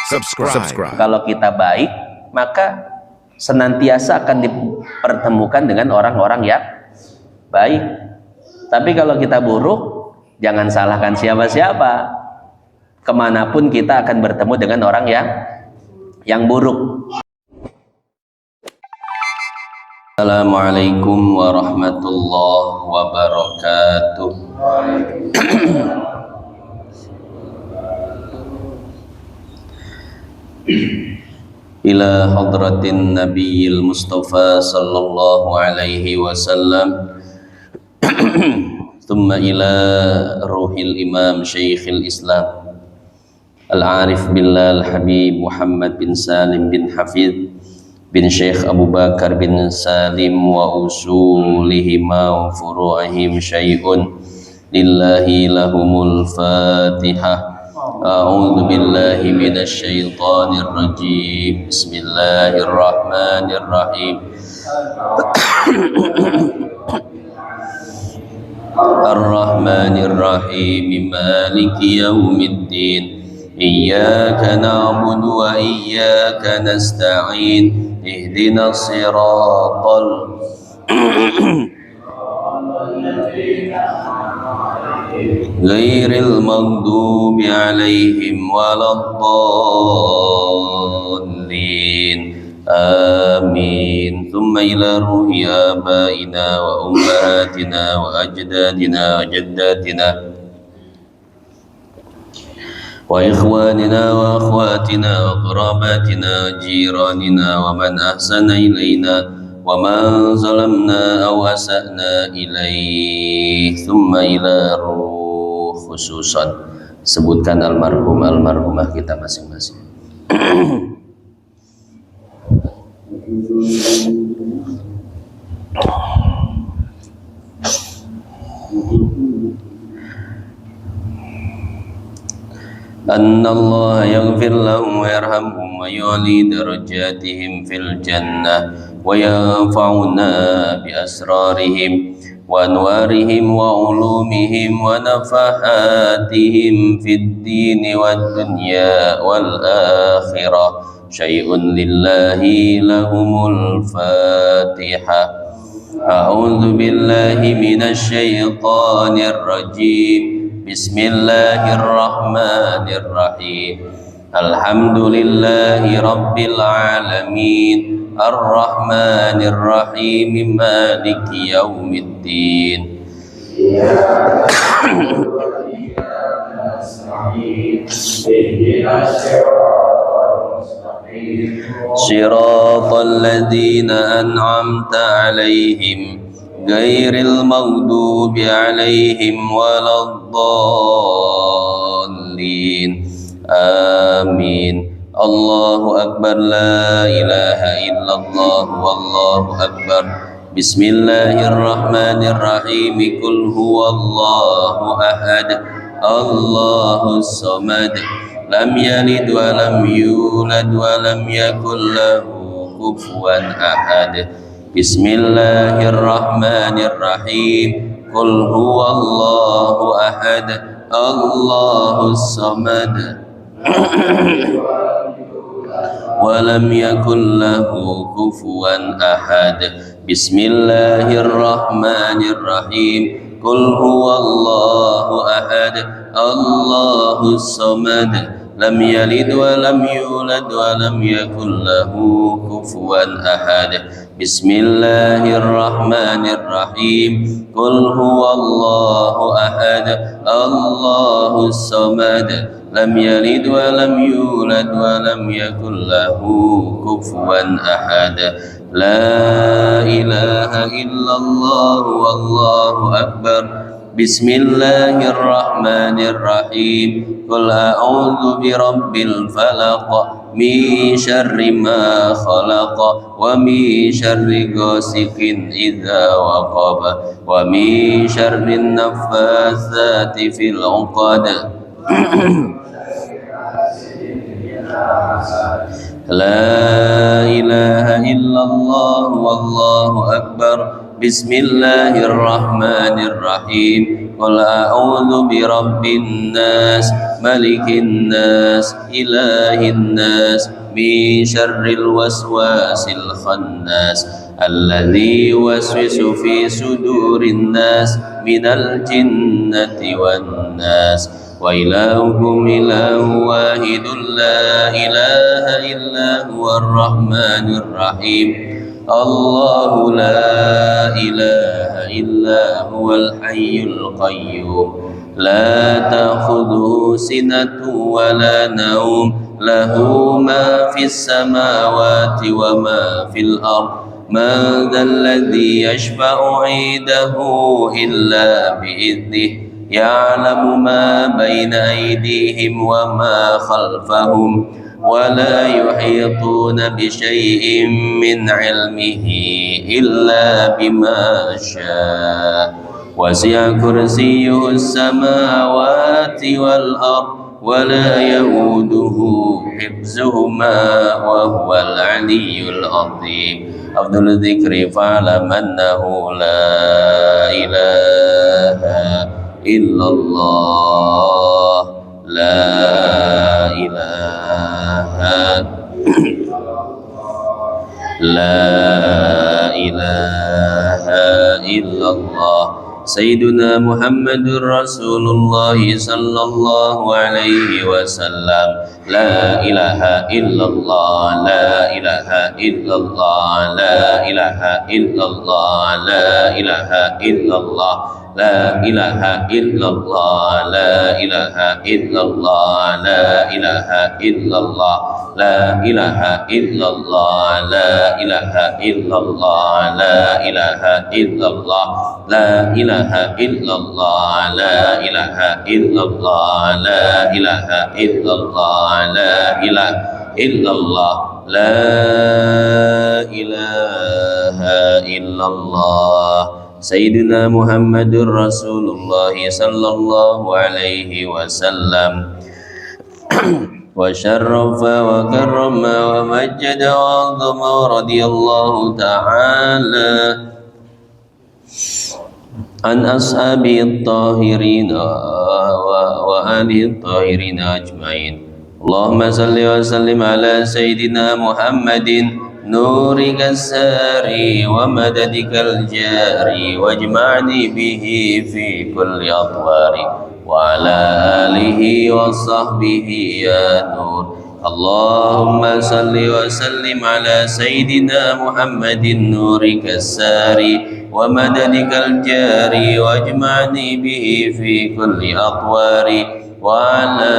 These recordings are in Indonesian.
subscribe. Kalau kita baik, maka senantiasa akan dipertemukan dengan orang-orang yang baik. Tapi kalau kita buruk, jangan salahkan siapa-siapa. Kemanapun kita akan bertemu dengan orang yang buruk. Assalamualaikum warahmatullahi wabarakatuh. Ila hadratin nabiyil mustafa sallallahu alaihi wasallam. Thumma ila ruhil imam syekhil islam Al-Arif Billah Al-Habib Muhammad bin Salim bin Hafid bin Syekh Abu Bakar bin Salim wa usulihima wa furu'ihim syai'un lillahi lahumul fatihah. A'udzu billahi minasy syaithanir rajim. Bismillahirrahmanirrahim. Ar-Rahmanir-Rahim, Maliki Yaumiddin. Iyyaka na'budu wa iyyaka nasta'in. Ihdinas siratal ghairil maghdubi 'alaihim waladdallin. Amin. Thumma ila ruhi abaina wa ummahatina wa ajdadina wa jaddatina wa ikhwanina wa akhwatina wa qarabatina wa jiranina wa man ahsana ilaina wa man zalamna aw asa'na ilaih. Thumma ila ruh khususan, sebutkan almarhum almarhumah kita masing-masing. أن الله يغفر لهم ويرحمهم ويعلي درجاتهم في الجنة وينفعنا بأسرارهم وأنوارهم وعلومهم ونفحاتهم في الدين والدنيا والآخرة. شيء لله لهم الفاتحة. أعوذ بالله من الشيطان الرجيم. بسم الله الرحمن الرحيم. الحمد لله رب العالمين الرحمن الرحيم مالك يوم الدين. صراط الذين أنعمت عليهم غير المغضوب عليهم ولا الضالين. آمين. الله أكبر. لا إله إلا الله والله أكبر. بسم الله الرحمن الرحيم. قل هو الله أحد الله الصمد لم يلد ولم يولد ولم يكن له كفوا أحد. بسم الله الرحمن الرحيم. قل هو الله أحد الله الصمد ولم يكن له كفوا أحد. بسم الله الرحمن الرحيم. قل هو الله أحد الله الصمد لم يلد ولم يولد ولم يكن له كفوا أحد. بسم الله الرحمن الرحيم. قل هو الله أحد الله الصمد لم يلد ولم يولد ولم يكن له كفوا أحد. لا إله إلا الله والله أكبر. بسم الله الرحمن الرحيم. قل أعوذ برب الفلق من شر ما خلق ومن شر غاسق إذا وقب ومن شر النفاثات في العقد. لا إله إلا الله والله أكبر. بسم الله الرحمن الرحيم. قل أعوذ برب الناس ملك الناس إله الناس من شر الوسواس الخناس الذي يوسوس في صدور الناس من الجنة والناس وإلهكم إله واحد لا إله إلا هو الرحمن الرحيم الله لا إله إلا هو الحي القيوم لا تأخذه سنة ولا نوم له ما في السماوات وما في الأرض من ذا الذي يشفع عنده إلا بإذنه يعلم ما بين أيديهم وما خلفهم ولا يحيطون بشيء من علمه إلا بما شاء وسع كرسيه السماوات والأرض ولا يؤوده حفظهما وهو العلي العظيم أفضل الذكر فاعلم أنه لا إله إلا الله لا إله إلا الله سيدنا محمد رسول الله صلى الله عليه وسلم لا إله إلا الله لا إله إلا الله لا إله إلا الله لا إله إلا الله لا إله إلا الله لا إله إلا الله لا إله إلا الله لا إله إلا الله لا إله إلا الله لا إله إلا الله لا إله إلا الله لا إله إلا الله لا إله إلا الله لا إله إلا الله لا إله إلا الله سيدنا محمد رسول الله صلى الله عليه وسلم وشرف وكرم ومجد وعظم رضي الله تعالى عن أصحاب الطاهرين وآله الطاهرين أجمعين اللهم صل وسلم على سيدنا محمد نورك الساري ومددك الجاري واجمعني به في كل أطوار وعلى آله وصحبه يا نور اللهم صل وسلم على سيدنا محمد نورك الساري ومددك الجاري واجمعني به في كل أطوار وعلى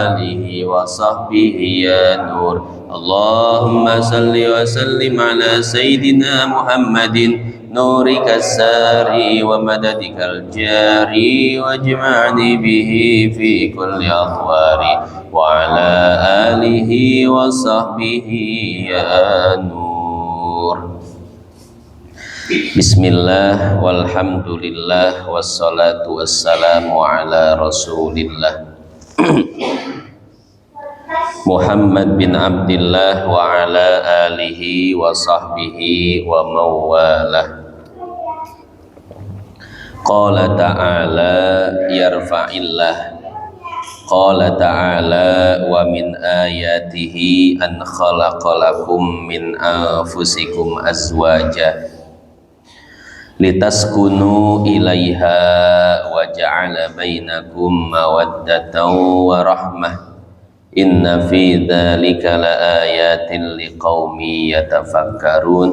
آله وصحبه يا نور اللهم صل وسلم على سيدنا محمد نورك الساري ومددك الجاري واجمعني به في كل أطوار وعلى آله وصحبه يا نور Bismillah walhamdulillah wassalatu wassalamu ala rasulillah Muhammad bin Abdillah wa ala alihi wa sahbihi wa mawalah Qala ta'ala yarfa'illah Qala ta'ala wa min ayatihi an khalaqalakum min anfusikum azwaja litaskunu ilaiha wa ja'ala bainakum mawaddatan wa rahmah inna fi dzalika laayatin liqaumin yatafakkarun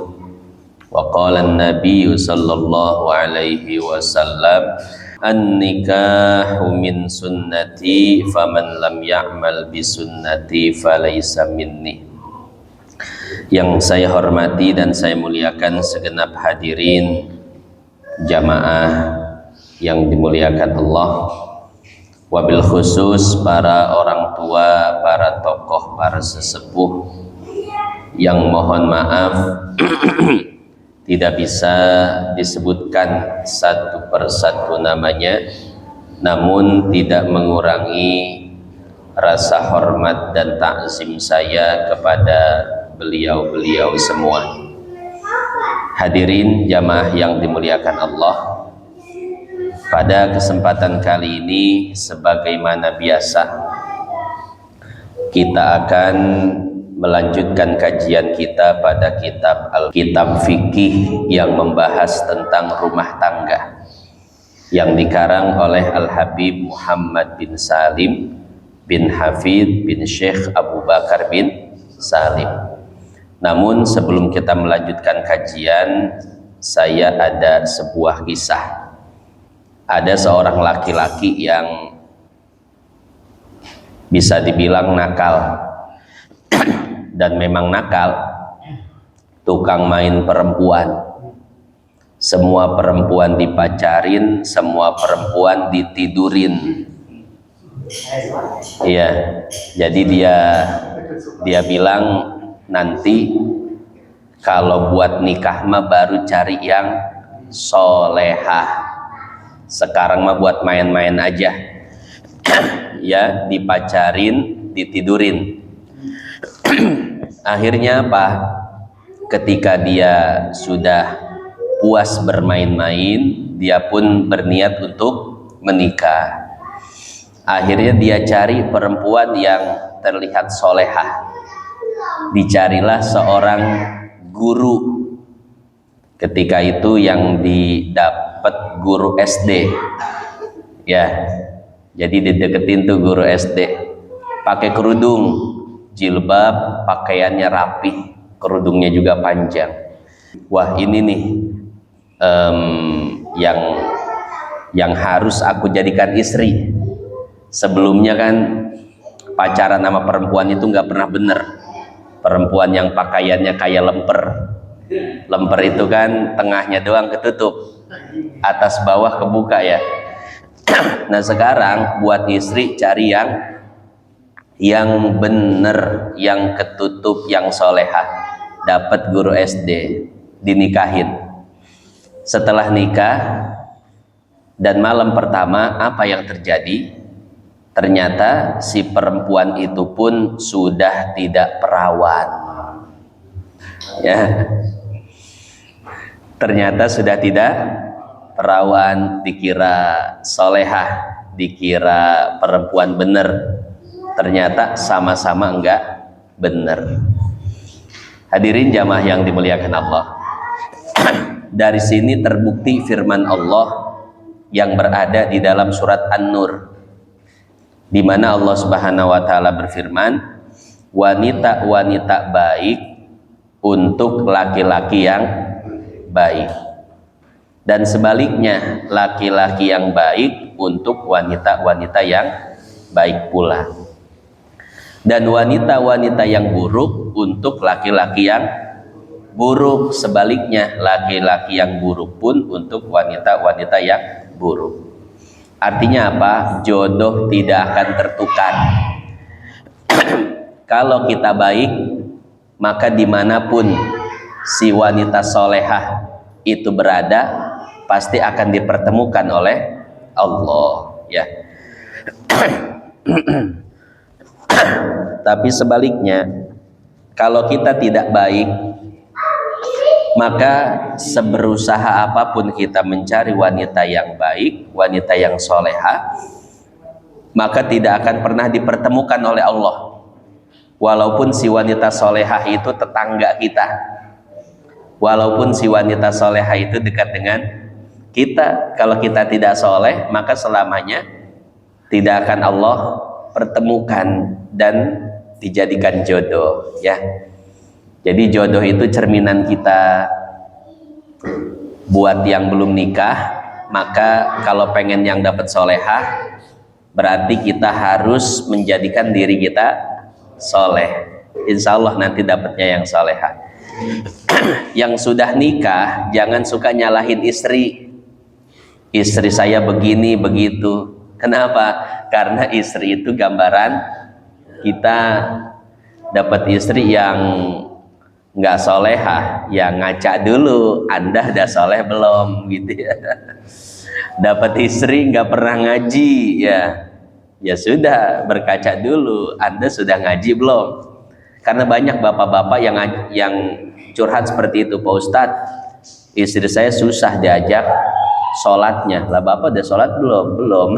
wa qala an-nabiy sallallahu alaihi wasallam an-nikahu min sunnati faman lam ya'mal bi sunnati falaysa minni. Yang saya hormati dan saya muliakan segenap hadirin jamaah yang dimuliakan Allah, wabil khusus para orang tua, para tokoh, para sesepuh yang mohon maaf tidak bisa disebutkan satu persatu namanya, namun tidak mengurangi rasa hormat dan takzim saya kepada beliau-beliau semua. Hadirin jamaah yang dimuliakan Allah, pada kesempatan kali ini sebagaimana biasa Kita akan melanjutkan kajian kita pada kitab fikih yang membahas tentang rumah tangga yang dikarang oleh Al-Habib Muhammad bin Salim bin Hafid bin Syekh Abu Bakar bin Salim. Namun sebelum kita melanjutkan kajian, saya ada sebuah kisah. Ada seorang laki-laki yang bisa dibilang nakal, dan memang nakal, tukang main perempuan. Semua perempuan dipacarin, semua perempuan ditidurin. Iya, jadi dia bilang nanti kalau buat nikah mah baru cari yang solehah. Sekarang mah buat main-main aja. Ya, dipacarin, ditidurin. Akhirnya apa? Ketika dia sudah puas bermain-main, dia pun berniat untuk menikah. Akhirnya dia cari perempuan yang terlihat solehah. Dicarilah seorang guru. Ketika itu yang didapat guru SD. Ya, jadi dideketin tuh guru SD. Pakai kerudung, jilbab, pakaiannya rapi, kerudungnya juga panjang. Wah, ini nih yang harus aku jadikan istri. Sebelumnya kan pacaran sama perempuan itu nggak pernah bener. Perempuan yang pakaiannya kayak lemper. Lemper itu kan tengahnya doang ketutup, atas bawah kebuka ya. Nah sekarang buat istri cari yang bener, yang ketutup, yang solehah. Dapat guru SD, dinikahin. Setelah nikah dan malam pertama, apa yang terjadi? Ternyata si perempuan itu pun sudah tidak perawan. Ya, ternyata sudah tidak perawan, dikira solehah, dikira perempuan bener. Ternyata sama-sama enggak bener. Hadirin jamaah yang dimuliakan Allah. Dari sini terbukti firman Allah yang berada di dalam surat An-Nur, di mana Allah Subhanahu wa taala berfirman, wanita-wanita baik untuk laki-laki yang baik, dan sebaliknya laki-laki yang baik untuk wanita-wanita yang baik pula, dan wanita-wanita yang buruk untuk laki-laki yang buruk, sebaliknya laki-laki yang buruk pun untuk wanita-wanita yang buruk. Artinya apa? Jodoh tidak akan tertukar. Kalau kita baik, maka dimanapun si wanita solehah itu berada, pasti akan dipertemukan oleh Allah, ya. Tapi sebaliknya, kalau kita tidak baik, maka seberusaha apapun kita mencari wanita yang baik, wanita yang solehah, maka tidak akan pernah dipertemukan oleh Allah. Walaupun si wanita solehah itu tetangga kita, walaupun si wanita solehah itu dekat dengan kita, kalau kita tidak soleh, maka selamanya tidak akan Allah pertemukan dan dijadikan jodoh, ya. Jadi jodoh itu cerminan kita. Buat yang belum nikah, maka kalau pengen yang dapat solehah, berarti kita harus menjadikan diri kita soleh. Insya Allah nanti dapatnya yang solehah. Yang sudah nikah, jangan suka nyalahin istri. Istri saya begini, begitu. Kenapa? Karena istri itu gambaran kita. Dapat istri yang nggak solehah, ya ngaca dulu, Anda udah soleh belum, gitu ya. Dapat istri nggak pernah ngaji, ya sudah, berkaca dulu, Anda sudah ngaji belum. Karena banyak bapak-bapak yang curhat seperti itu, Pak Ustadz, istri saya susah diajak sholatnya. Lah bapak udah sholat belum? Belum.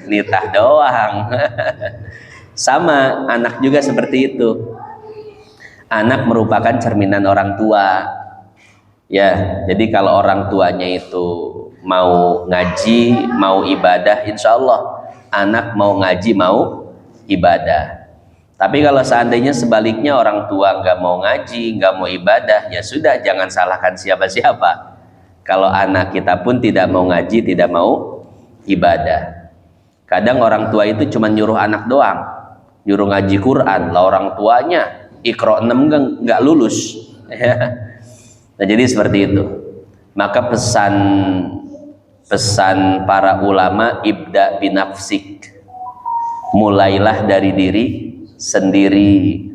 Nitah doang. Sama, anak juga seperti itu. Anak merupakan cerminan orang tua. Ya, jadi kalau orang tuanya itu mau ngaji, mau ibadah, insya Allah anak mau ngaji, mau ibadah. Tapi kalau seandainya sebaliknya orang tua nggak mau ngaji, nggak mau ibadah, ya sudah, jangan salahkan siapa-siapa. Kalau anak kita pun tidak mau ngaji, tidak mau ibadah. Kadang orang tua itu cuma nyuruh anak doang, nyuruh ngaji Quran, lah orang tuanya Iqra 6 nggak lulus. Nah, jadi seperti itu. Maka pesan para ulama, ibda binafsik, mulailah dari diri sendiri,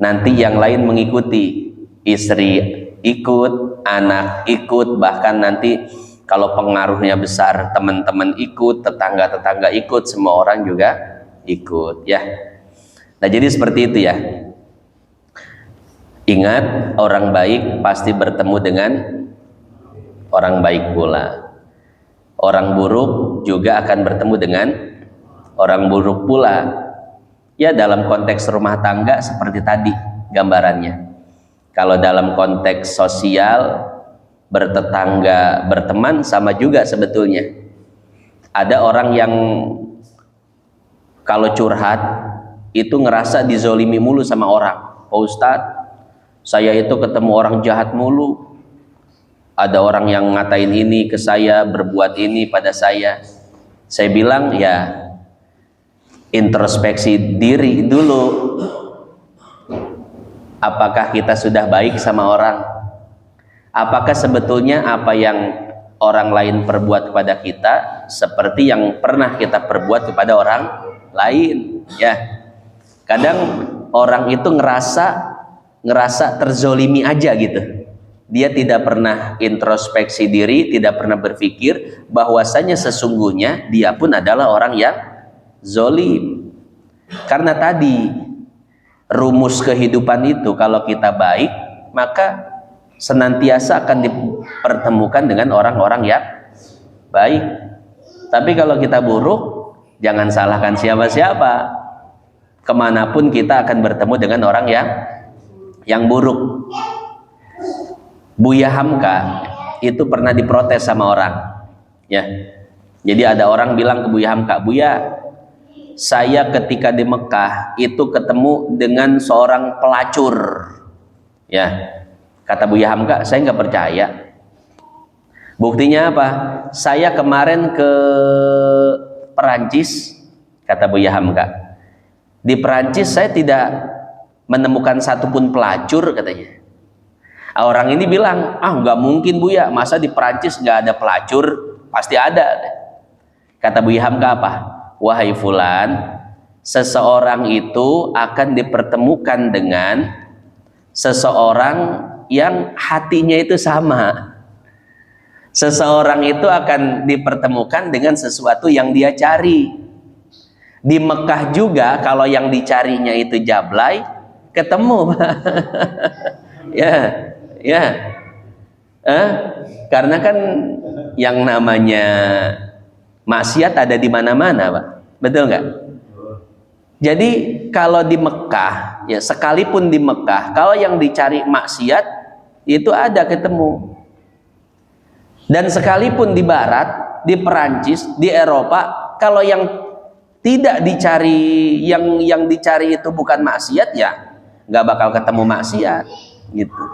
nanti yang lain mengikuti, istri ikut, anak ikut, bahkan nanti kalau pengaruhnya besar teman-teman ikut, tetangga-tetangga ikut, semua orang juga ikut, ya. Nah, jadi seperti itu ya. Ingat, orang baik pasti bertemu dengan orang baik pula. Orang buruk juga akan bertemu dengan orang buruk pula. Ya, dalam konteks rumah tangga seperti tadi gambarannya. Kalau dalam konteks sosial, bertetangga, berteman, sama juga sebetulnya. Ada orang yang kalau curhat itu ngerasa dizolimi mulu sama orang. Pak Ustadz, saya itu ketemu orang jahat mulu, ada orang yang ngatain ini ke saya, berbuat ini pada saya. Saya bilang, ya introspeksi diri dulu, apakah kita sudah baik sama orang, apakah sebetulnya apa yang orang lain perbuat kepada kita seperti yang pernah kita perbuat kepada orang lain. Ya, kadang orang itu ngerasa terzolimi aja gitu. Dia tidak pernah introspeksi diri, tidak pernah berpikir bahwasanya sesungguhnya dia pun adalah orang yang zolim. Karena tadi rumus kehidupan itu, kalau kita baik maka senantiasa akan dipertemukan dengan orang-orang yang baik. Tapi kalau kita buruk, jangan salahkan siapa-siapa. Kemanapun kita akan bertemu dengan orang yang buruk. Buya Hamka itu pernah diprotes sama orang, ya. Jadi ada orang bilang ke Buya Hamka, Buya, saya ketika di Mekah itu ketemu dengan seorang pelacur, ya. Kata Buya Hamka, saya nggak percaya. Buktinya apa? Saya kemarin ke Perancis, kata Buya Hamka. Di Perancis saya tidak menemukan satupun pelacur, katanya. Orang ini bilang, nggak mungkin Buya, masa di Perancis nggak ada pelacur? Pasti ada. Kata Buya Hamka apa? Wahai fulan, seseorang itu akan dipertemukan dengan seseorang yang hatinya itu sama. Seseorang itu akan dipertemukan dengan sesuatu yang dia cari. Di Mekah juga kalau yang dicarinya itu jablay, ketemu. Ya. Karena kan yang namanya maksiat ada di mana-mana, Pak. Betul nggak? Jadi kalau di Mekah, ya sekalipun di Mekah, kalau yang dicari maksiat itu ada ketemu. Dan sekalipun di Barat, di Perancis, di Eropa, kalau yang tidak dicari, yang dicari itu bukan maksiat, ya nggak bakal ketemu maksiat, gitu.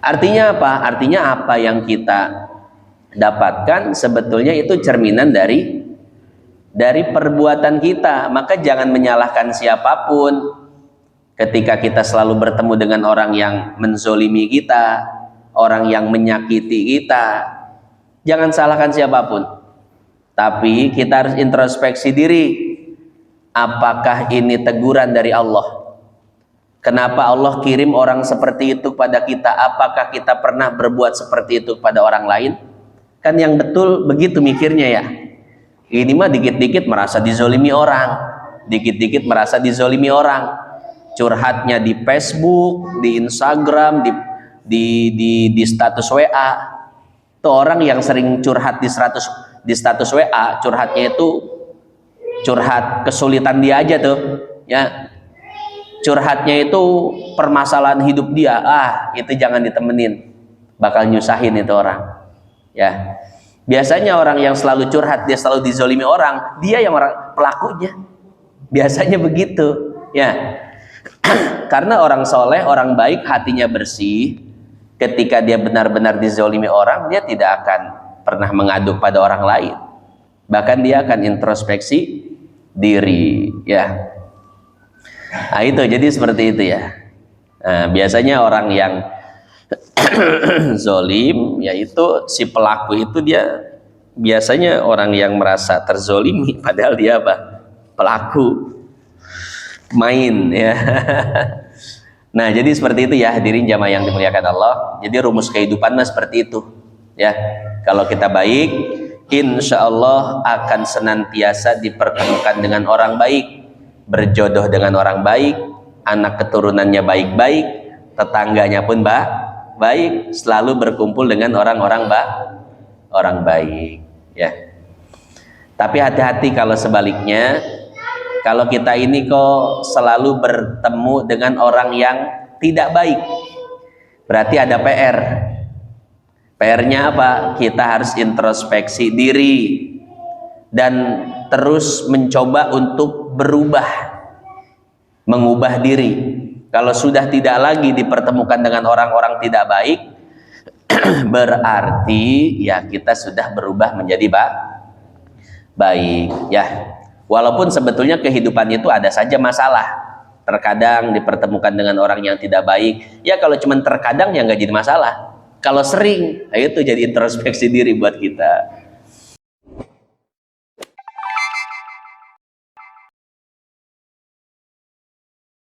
Artinya apa? Artinya apa yang kita dapatkan sebetulnya itu cerminan dari perbuatan kita. Maka jangan menyalahkan siapapun ketika kita selalu bertemu dengan orang yang menzolimi kita, orang yang menyakiti kita. Jangan salahkan siapapun, tapi kita harus introspeksi diri. Apakah ini teguran dari Allah? Kenapa Allah kirim orang seperti itu pada kita? Apakah kita pernah berbuat seperti itu pada orang lain? Kan yang betul begitu mikirnya, ya. Ini mah dikit-dikit merasa dizolimi orang, dikit-dikit merasa dizolimi orang. Curhatnya di Facebook, di Instagram, di status WA. Tuh orang yang sering curhat di status WA, curhatnya itu curhat kesulitan dia aja tuh. ya curhatnya itu permasalahan hidup dia, itu jangan ditemenin, bakal nyusahin itu orang. Ya, biasanya orang yang selalu curhat, dia selalu dizolimi orang, dia yang orang pelakunya. Biasanya begitu, ya. Karena orang soleh, orang baik, hatinya bersih. Ketika dia benar-benar dizolimi orang, dia tidak akan pernah mengadu pada orang lain. Bahkan dia akan introspeksi diri, ya. Nah itu, jadi seperti itu ya. Nah, biasanya orang yang zolim, yaitu si pelaku itu dia biasanya orang yang merasa terzolimi, padahal dia apa? Pelaku main, ya. Nah jadi seperti itu ya, hadirin jamaah yang dimuliakan Allah. Jadi rumus kehidupan mah seperti itu, ya. Kalau kita baik, insya Allah akan senantiasa dipertemukan dengan orang baik, berjodoh dengan orang baik, anak keturunannya baik-baik, tetangganya pun baik, selalu berkumpul dengan orang-orang orang baik, ya. Tapi hati-hati kalau sebaliknya, kalau kita ini kok selalu bertemu dengan orang yang tidak baik, berarti ada PR. PR-nya apa? Kita harus introspeksi diri dan terus mencoba untuk berubah, mengubah diri. Kalau sudah tidak lagi dipertemukan dengan orang-orang tidak baik, berarti ya kita sudah berubah menjadi baik, ya. Walaupun sebetulnya kehidupan itu ada saja masalah. Terkadang dipertemukan dengan orang yang tidak baik, ya kalau cuma terkadang ya nggak jadi masalah. Kalau sering, itu jadi introspeksi diri buat kita.